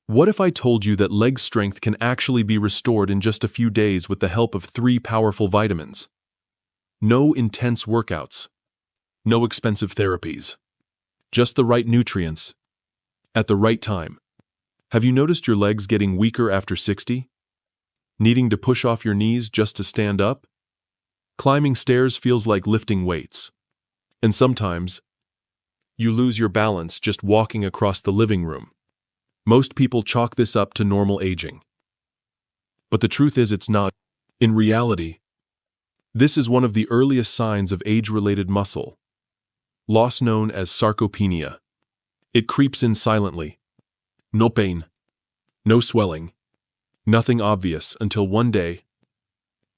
What if I told you that leg strength can actually be restored in just a few days with the help of 3 powerful vitamins? No intense workouts, no expensive therapies, just the right nutrients, at the right time. Have you noticed your legs getting weaker after 60? Needing to push off your knees just to stand up? Climbing stairs feels like lifting weights. And sometimes, you lose your balance just walking across the living room. Most people chalk this up to normal aging. But the truth is it's not. In reality, this is one of the earliest signs of age-related muscle loss known as sarcopenia. It creeps in silently. No pain, no swelling, nothing obvious until one day,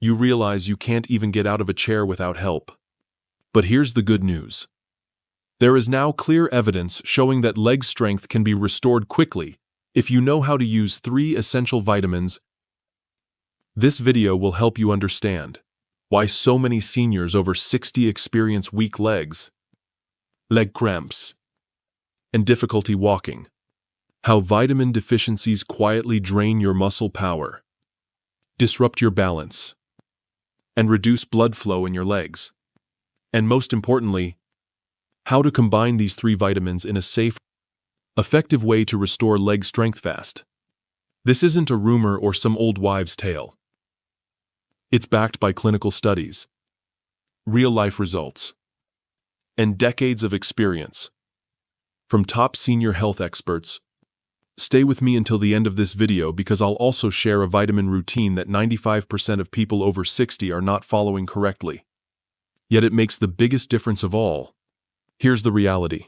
you realize you can't even get out of a chair without help. But here's the good news. There is now clear evidence showing that leg strength can be restored quickly if you know how to use 3 essential vitamins. This video will help you understand why so many seniors over 60 experience weak legs, leg cramps, and difficulty walking. How vitamin deficiencies quietly drain your muscle power, disrupt your balance, and reduce blood flow in your legs. And most importantly, how to combine these 3 vitamins in a safe, effective way to restore leg strength fast. This isn't a rumor or some old wives' tale. It's backed by clinical studies, real-life results, and decades of experience from top senior health experts. Stay with me until the end of this video because I'll also share a vitamin routine that 95% of people over 60 are not following correctly. Yet it makes the biggest difference of all. Here's the reality.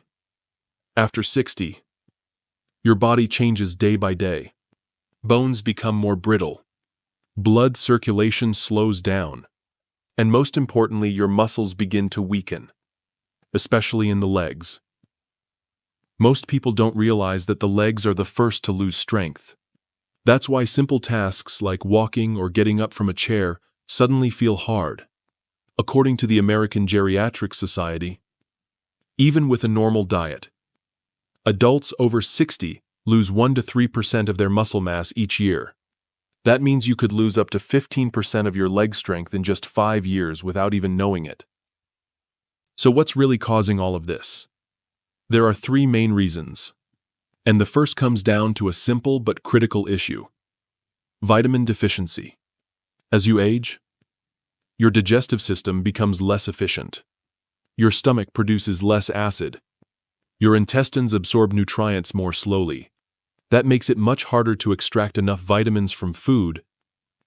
After 60, your body changes day by day. Bones become more brittle. Blood circulation slows down. And most importantly, your muscles begin to weaken, especially in the legs. Most people don't realize that the legs are the first to lose strength. That's why simple tasks like walking or getting up from a chair suddenly feel hard. According to the American Geriatric Society, even with a normal diet, adults over 60 lose 1 to 3% of their muscle mass each year. That means you could lose up to 15% of your leg strength in just 5 years without even knowing it. So what's really causing all of this? There are 3 main reasons, and the first comes down to a simple but critical issue: vitamin deficiency. As you age, your digestive system becomes less efficient. Your stomach produces less acid. Your intestines absorb nutrients more slowly. That makes it much harder to extract enough vitamins from food,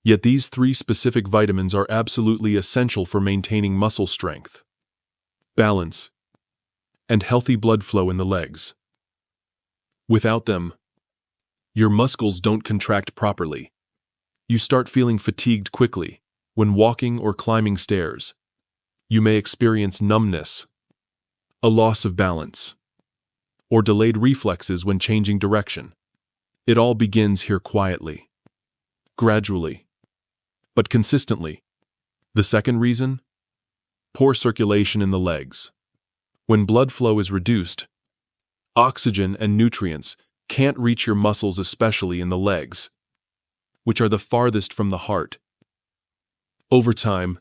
yet these 3 specific vitamins are absolutely essential for maintaining muscle strength, balance, and healthy blood flow in the legs. Without them, your muscles don't contract properly. You start feeling fatigued quickly when walking or climbing stairs. You may experience numbness, a loss of balance, or delayed reflexes when changing direction. It all begins here quietly, gradually, but consistently. The second reason? Poor circulation in the legs. When blood flow is reduced, oxygen and nutrients can't reach your muscles, especially in the legs, which are the farthest from the heart. Over time,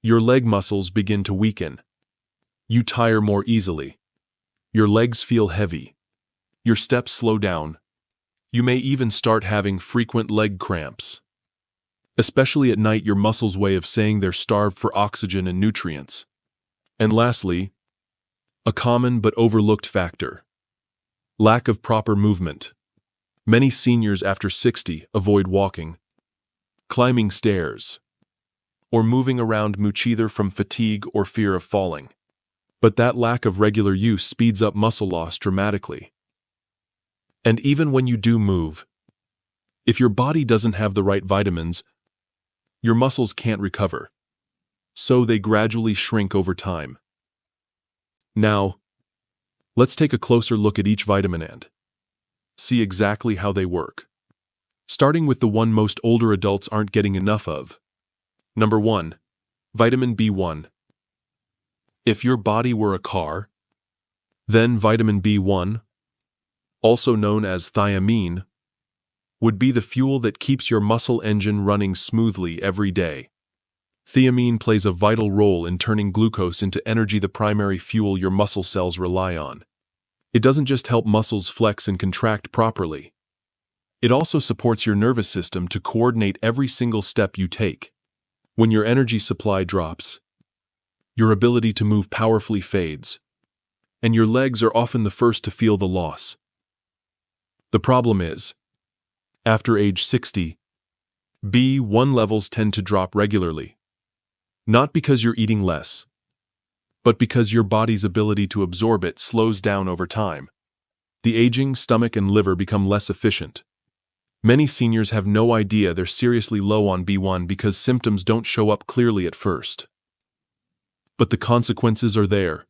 your leg muscles begin to weaken. You tire more easily. Your legs feel heavy. Your steps slow down. You may even start having frequent leg cramps. Especially at night, your muscles' way of saying they're starved for oxygen and nutrients. And lastly, a common but overlooked factor: lack of proper movement. Many seniors after 60 avoid walking, climbing stairs, or moving around much either from fatigue or fear of falling. But that lack of regular use speeds up muscle loss dramatically. And even when you do move, if your body doesn't have the right vitamins, your muscles can't recover, so they gradually shrink over time. Now, let's take a closer look at each vitamin and see exactly how they work. Starting with the one most older adults aren't getting enough of. Number 1, vitamin B1. If your body were a car, then vitamin B1, also known as thiamine, would be the fuel that keeps your muscle engine running smoothly every day. Thiamine plays a vital role in turning glucose into energy, the primary fuel your muscle cells rely on. It doesn't just help muscles flex and contract properly. It also supports your nervous system to coordinate every single step you take. When your energy supply drops, your ability to move powerfully fades, and your legs are often the first to feel the loss. The problem is, after age 60, B1 levels tend to drop regularly. Not because you're eating less, but because your body's ability to absorb it slows down over time. The aging stomach and liver become less efficient. Many seniors have no idea they're seriously low on B1 because symptoms don't show up clearly at first. But the consequences are there.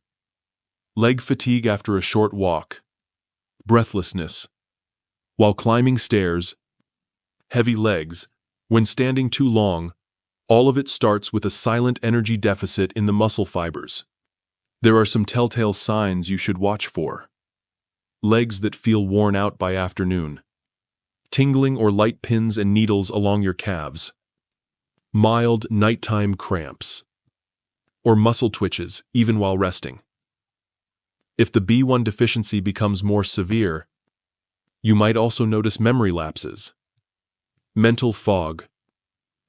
Leg fatigue after a short walk, breathlessness while climbing stairs, heavy legs when standing too long. All of it starts with a silent energy deficit in the muscle fibers. There are some telltale signs you should watch for. Legs that feel worn out by afternoon. Tingling or light pins and needles along your calves. Mild nighttime cramps. Or muscle twitches, even while resting. If the B1 deficiency becomes more severe, you might also notice memory lapses, mental fog,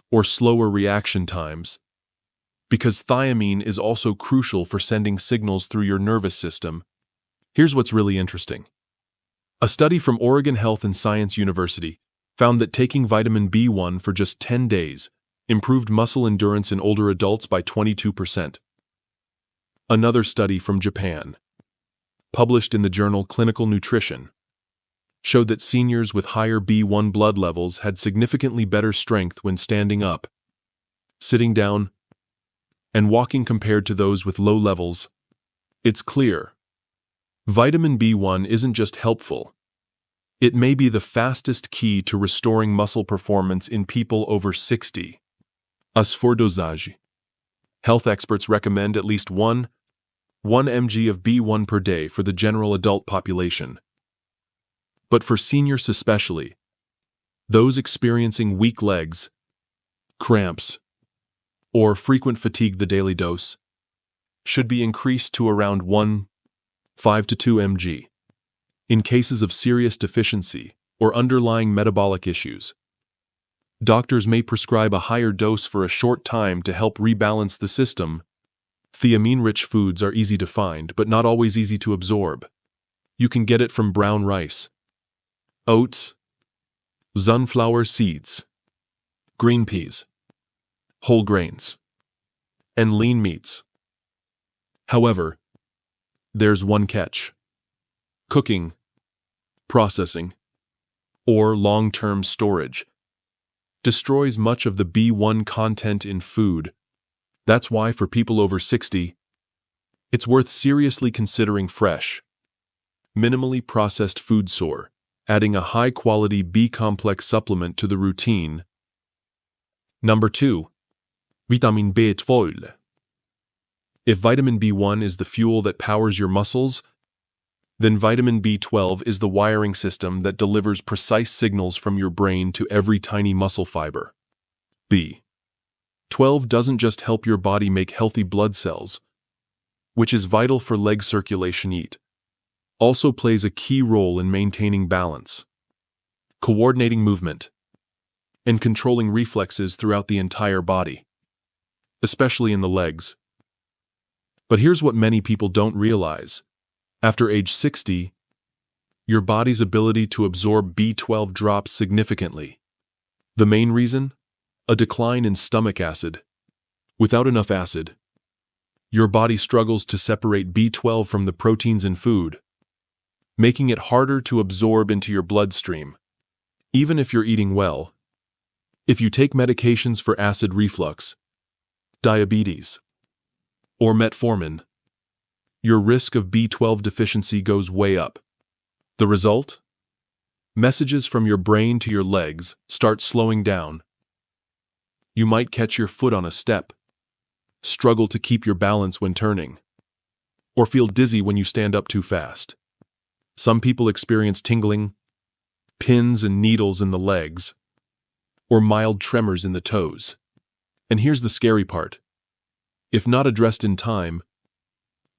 or slower reaction times, because thiamine is also crucial for sending signals through your nervous system. Here's what's really interesting. A study from Oregon Health and Science University found that taking vitamin B1 for just 10 days improved muscle endurance in older adults by 22%. Another study from Japan, published in the journal Clinical Nutrition, showed that seniors with higher B1 blood levels had significantly better strength when standing up, sitting down, and walking compared to those with low levels. It's clear. Vitamin B1 isn't just helpful. It may be the fastest key to restoring muscle performance in people over 60. As for dosage, health experts recommend at least 1 mg of B1 per day for the general adult population. But for seniors especially, those experiencing weak legs, cramps, or frequent fatigue, the daily dose should be increased to around 1.5 to 2 mg. In cases of serious deficiency or underlying metabolic issues, doctors may prescribe a higher dose for a short time to help rebalance the system. Thiamine-rich foods are easy to find, but not always easy to absorb. You can get it from brown rice, oats, sunflower seeds, green peas, whole grains, and lean meats. However, there's one catch. Cooking, processing, or long-term storage destroys much of the B1 content in food. That's why for people over 60, it's worth seriously considering fresh, minimally processed food source, adding a high-quality B-complex supplement to the routine. Number 2. Vitamin B12. If vitamin B1 is the fuel that powers your muscles, then vitamin B12 is the wiring system that delivers precise signals from your brain to every tiny muscle fiber. B12 doesn't just help your body make healthy blood cells, which is vital for leg circulation. It also plays a key role in maintaining balance, coordinating movement, and controlling reflexes throughout the entire body, especially in the legs. But here's what many people don't realize. After age 60, your body's ability to absorb B12 drops significantly. The main reason? A decline in stomach acid. Without enough acid, your body struggles to separate B12 from the proteins in food, making it harder to absorb into your bloodstream. Even if you're eating well, if you take medications for acid reflux, diabetes, or metformin, your risk of B12 deficiency goes way up. The result? Messages from your brain to your legs start slowing down. You might catch your foot on a step, struggle to keep your balance when turning, or feel dizzy when you stand up too fast. Some people experience tingling, pins and needles in the legs, or mild tremors in the toes. And here's the scary part. If not addressed in time,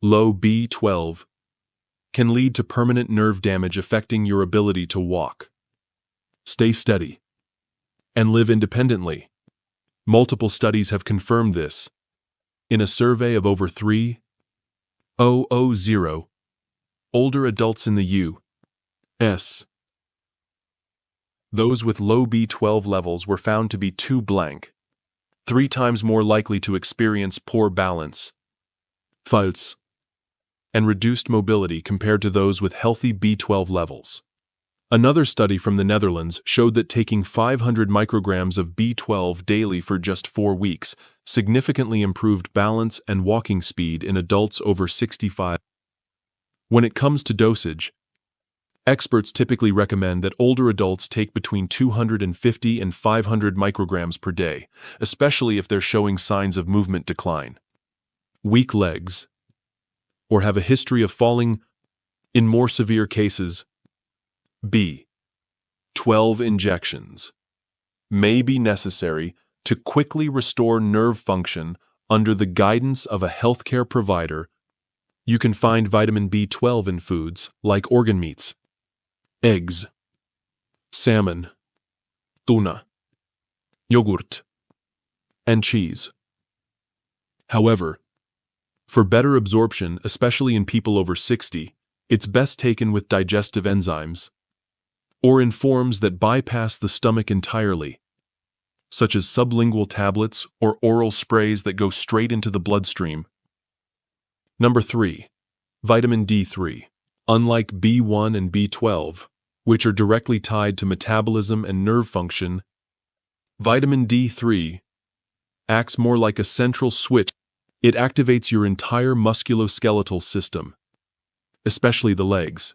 low B12 can lead to permanent nerve damage affecting your ability to walk, stay steady, and live independently. Multiple studies have confirmed this. In a survey of over 3,000 older adults in the U.S., those with low B12 levels were found to be 3 times more likely to experience poor balance, falls, and reduced mobility compared to those with healthy B12 levels. Another study from the Netherlands showed that taking 500 micrograms of B12 daily for just 4 weeks significantly improved balance and walking speed in adults over 65. When it comes to dosage, experts typically recommend that older adults take between 250 and 500 micrograms per day, especially if they're showing signs of movement decline, weak legs, or have a history of falling. In more severe cases, B12 injections may be necessary to quickly restore nerve function under the guidance of a healthcare provider. You can find vitamin B12 in foods like organ meats, eggs, salmon, tuna, yogurt, and cheese. However, for better absorption, especially in people over 60, it's best taken with digestive enzymes or in forms that bypass the stomach entirely, such as sublingual tablets or oral sprays that go straight into the bloodstream. Number 3. Vitamin D3. Unlike B1 and B12, which are directly tied to metabolism and nerve function, vitamin D3 acts more like a central switch. It activates your entire musculoskeletal system, especially the legs.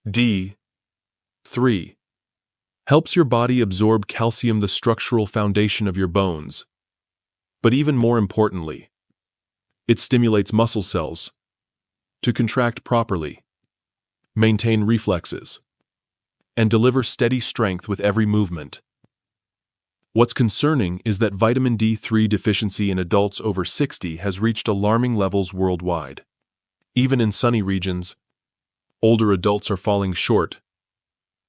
D3 helps your body absorb calcium, the structural foundation of your bones. But even more importantly, it stimulates muscle cells to contract properly, maintain reflexes, and deliver steady strength with every movement. What's concerning is that vitamin D3 deficiency in adults over 60 has reached alarming levels worldwide. Even in sunny regions, older adults are falling short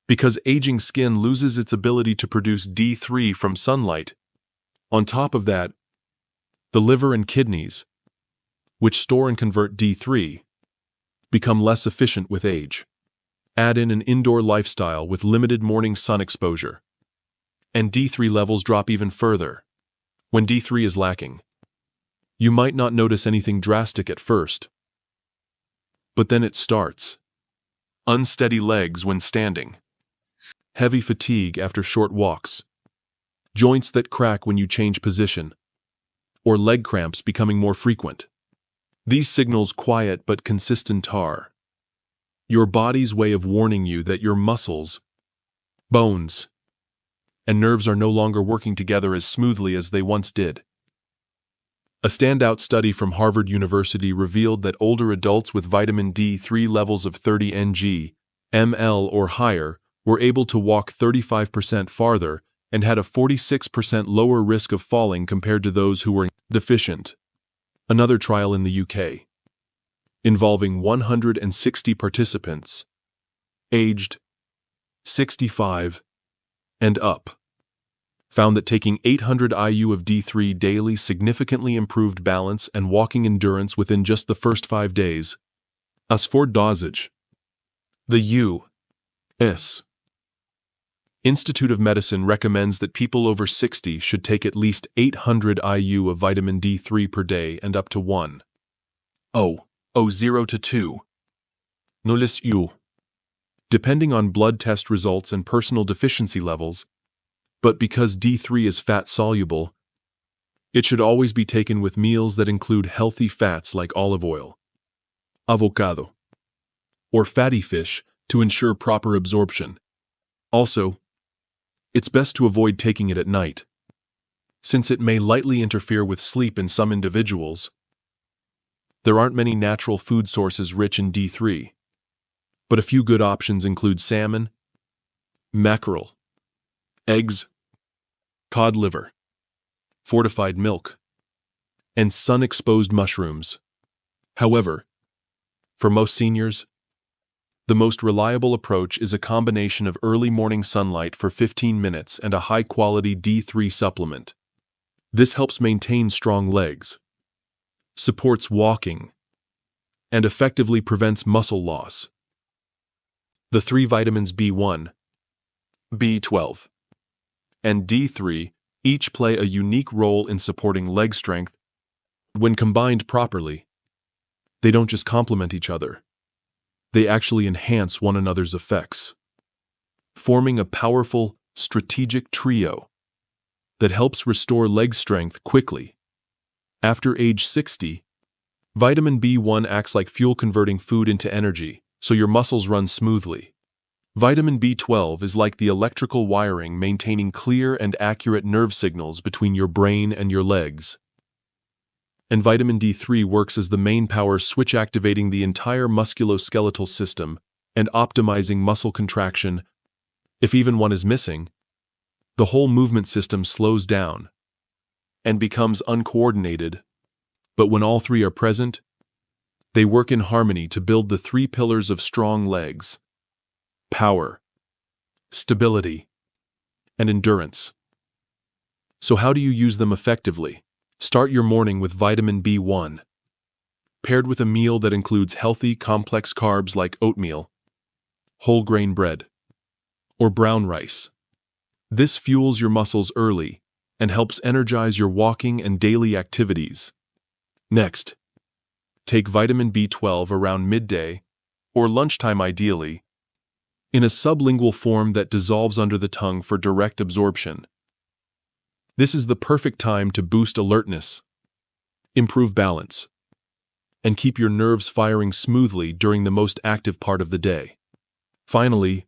because aging skin loses its ability to produce D3 from sunlight. On top of that, the liver and kidneys, which store and convert D3, become less efficient with age. Add in an indoor lifestyle with limited morning sun exposure, and D3 levels drop even further. When D3 is lacking, you might not notice anything drastic at first, but then it starts. Unsteady legs when standing, heavy fatigue after short walks, joints that crack when you change position, or leg cramps becoming more frequent. These signals quiet but consistent are your body's way of warning you that your muscles, bones, and nerves are no longer working together as smoothly as they once did. A standout study from Harvard University revealed that older adults with vitamin D3 levels of 30 ng/ml or higher were able to walk 35% farther and had a 46% lower risk of falling compared to those who were deficient. Another trial in the UK, involving 160 participants, aged 65 and up, found that taking 800 IU of D3 daily significantly improved balance and walking endurance within just the first 5 days. As for dosage, the U.S. Institute of Medicine recommends that people over 60 should take at least 800 IU of vitamin D3 per day and up to 1,000 to 2,000 U, depending on blood test results and personal deficiency levels. But because D3 is fat-soluble, it should always be taken with meals that include healthy fats like olive oil, avocado, or fatty fish to ensure proper absorption. Also, it's best to avoid taking it at night, since it may lightly interfere with sleep in some individuals. There aren't many natural food sources rich in D3, but a few good options include salmon, mackerel, eggs, cod liver, fortified milk, and sun-exposed mushrooms. However, for most seniors, the most reliable approach is a combination of early morning sunlight for 15 minutes and a high-quality D3 supplement. This helps maintain strong legs, supports walking, and effectively prevents muscle loss. The three vitamins B1, B12, and D3 each play a unique role in supporting leg strength. When combined properly, they don't just complement each other, they actually enhance one another's effects, forming a powerful, strategic trio that helps restore leg strength quickly. After age 60, vitamin B1 acts like fuel, converting food into energy, so your muscles run smoothly. Vitamin B12 is like the electrical wiring, maintaining clear and accurate nerve signals between your brain and your legs. And vitamin D3 works as the main power switch, activating the entire musculoskeletal system and optimizing muscle contraction. If even one is missing, the whole movement system slows down and becomes uncoordinated. But when all three are present, they work in harmony to build the three pillars of strong legs: power, stability, and endurance. So how do you use them effectively? Start your morning with vitamin B1, paired with a meal that includes healthy, complex carbs like oatmeal, whole grain bread, or brown rice. This fuels your muscles early and helps energize your walking and daily activities. Next, take vitamin B12 around midday, or lunchtime ideally, in a sublingual form that dissolves under the tongue for direct absorption. This is the perfect time to boost alertness, improve balance, and keep your nerves firing smoothly during the most active part of the day. Finally,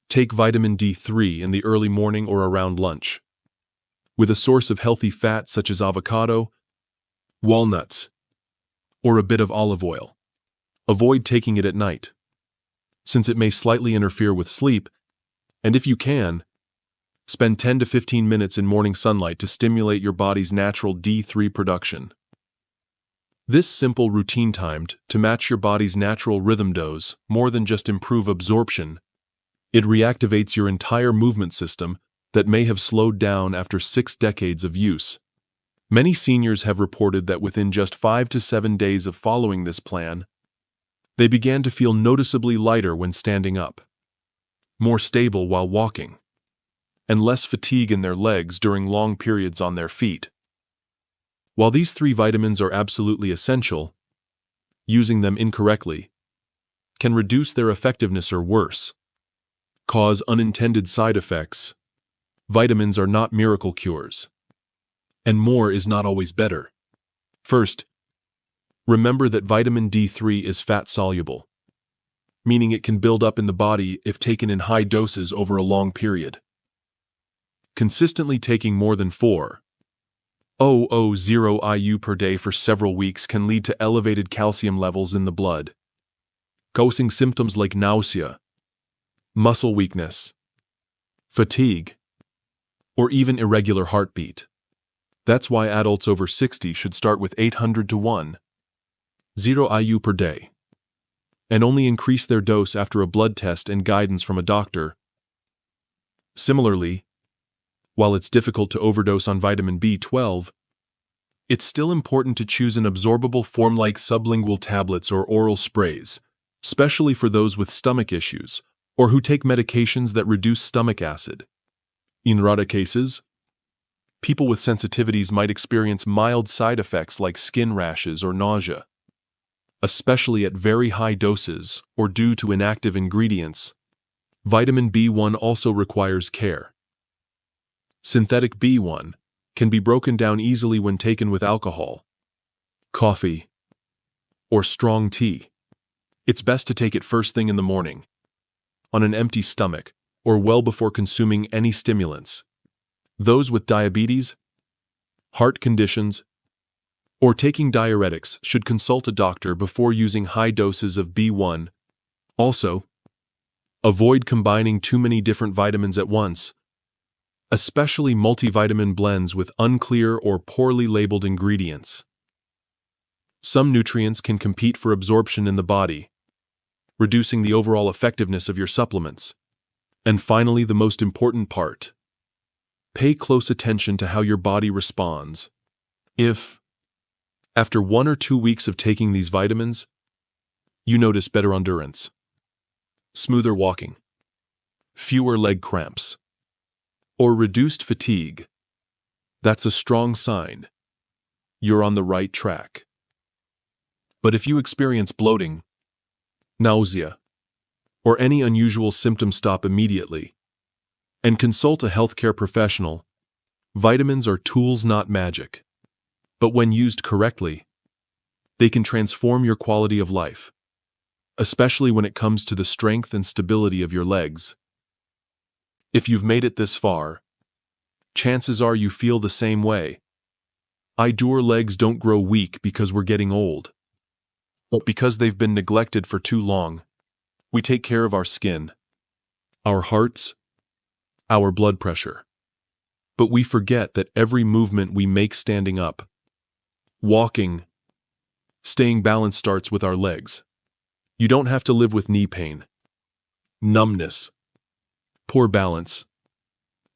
take vitamin D3 in the early morning or around lunch, with a source of healthy fat such as avocado, walnuts, or a bit of olive oil. Avoid taking it at night, since it may slightly interfere with sleep, and if you can, spend 10 to 15 minutes in morning sunlight to stimulate your body's natural D3 production. This simple routine, timed to match your body's natural rhythm, does more than just improve absorption. It reactivates your entire movement system that may have slowed down after 6 decades of use. Many seniors have reported that within just 5 to 7 days of following this plan, they began to feel noticeably lighter when standing up, more stable while walking, and less fatigue in their legs during long periods on their feet. While these three vitamins are absolutely essential, using them incorrectly can reduce their effectiveness or worse, cause unintended side effects. Vitamins are not miracle cures, and more is not always better. First, remember that vitamin D3 is fat-soluble, meaning it can build up in the body if taken in high doses over a long period. Consistently taking more than 4,000 IU per day for several weeks can lead to elevated calcium levels in the blood, causing symptoms like nausea, muscle weakness, fatigue, or even irregular heartbeat. That's why adults over 60 should start with 800 to 1,000 IU per day, and only increase their dose after a blood test and guidance from a doctor. Similarly, while it's difficult to overdose on vitamin B12, it's still important to choose an absorbable form like sublingual tablets or oral sprays, especially for those with stomach issues or who take medications that reduce stomach acid. In rare cases, people with sensitivities might experience mild side effects like skin rashes or nausea, especially at very high doses or due to inactive ingredients. Vitamin B1 also requires care. Synthetic B1 can be broken down easily when taken with alcohol, coffee, or strong tea. It's best to take it first thing in the morning, on an empty stomach, or well before consuming any stimulants. Those with diabetes, heart conditions, or taking diuretics should consult a doctor before using high doses of B1. Also, Avoid combining too many different vitamins at once, especially multivitamin blends with unclear or poorly labeled ingredients. Some nutrients can compete for absorption in the body, reducing the overall effectiveness of your supplements. And finally, the most important part. Pay close attention to how your body responds. If, after 1 or 2 weeks of taking these vitamins, you notice better endurance, smoother walking, fewer leg cramps, or reduced fatigue, that's a strong sign you're on the right track. But if you experience bloating, nausea, or any unusual symptoms, stop immediately and consult a healthcare professional. Vitamins are tools, not magic. But when used correctly, they can transform your quality of life, especially when it comes to the strength and stability of your legs. If you've made it this far, chances are you feel the same way. Our legs don't grow weak because we're getting old, but because they've been neglected for too long. We take care of our skin, our hearts, our blood pressure. But we forget that every movement we make, standing up, walking, staying balanced, starts with our legs. You don't have to live with knee pain, numbness, poor balance,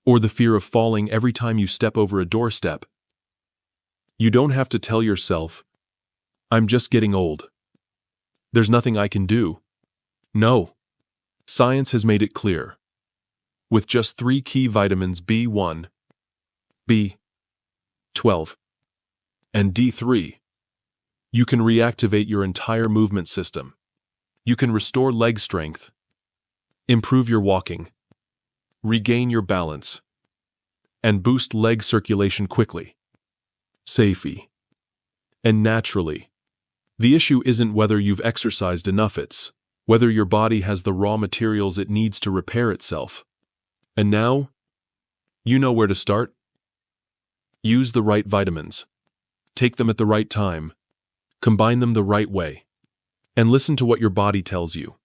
or the fear of falling every time you step over a doorstep. You don't have to tell yourself, "I'm just getting old. There's nothing I can do." No. Science has made it clear. With just 3 key vitamins, B1, B12, and D3, you can reactivate your entire movement system. You can restore leg strength, improve your walking, regain your balance, and boost leg circulation quickly, safely, and naturally. The issue isn't whether you've exercised enough, it's whether your body has the raw materials it needs to repair itself. And now, you know where to start. Use the right vitamins. Take them at the right time. Combine them the right way. And listen to what your body tells you.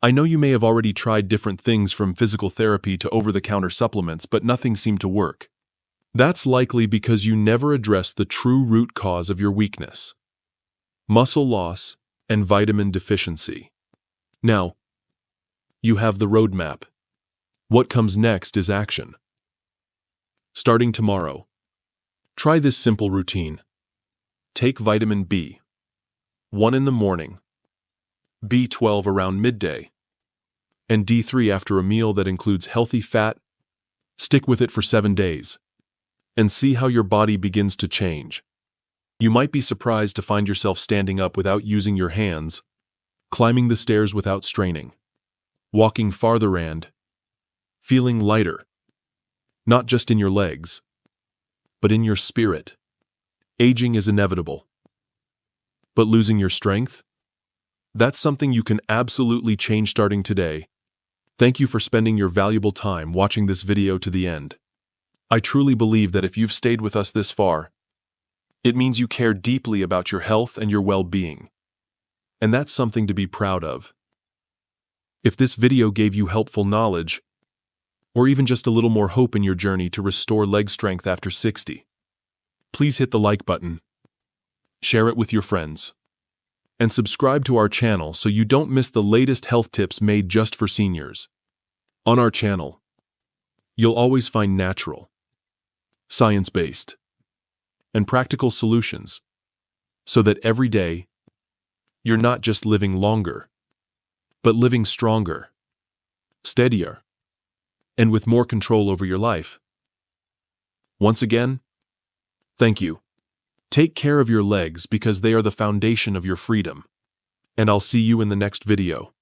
I know you may have already tried different things, from physical therapy to over-the-counter supplements, but nothing seemed to work. That's likely because you never addressed the true root cause of your weakness: muscle loss and vitamin deficiency. Now, you have the roadmap. What comes next is action. Starting tomorrow, try this simple routine. Take vitamin B1 in the morning, B12 around midday, and D3 after a meal that includes healthy fat. Stick with it for 7 days, and see how your body begins to change. You might be surprised to find yourself standing up without using your hands, climbing the stairs without straining, walking farther, and feeling lighter, not just in your legs, but in your spirit. Aging is inevitable, but losing your strength? That's something you can absolutely change starting today. Thank you for spending your valuable time watching this video to the end. I truly believe that if you've stayed with us this far, it means you care deeply about your health and your well-being. And that's something to be proud of. If this video gave you helpful knowledge, or even just a little more hope in your journey to restore leg strength after 60, please hit the like button, share it with your friends, and subscribe to our channel so you don't miss the latest health tips made just for seniors. On our channel, you'll always find natural, science-based, and practical solutions, so that every day, you're not just living longer, but living stronger, steadier, and with more control over your life. Once again, thank you. Take care of your legs because they are the foundation of your freedom. And I'll see you in the next video.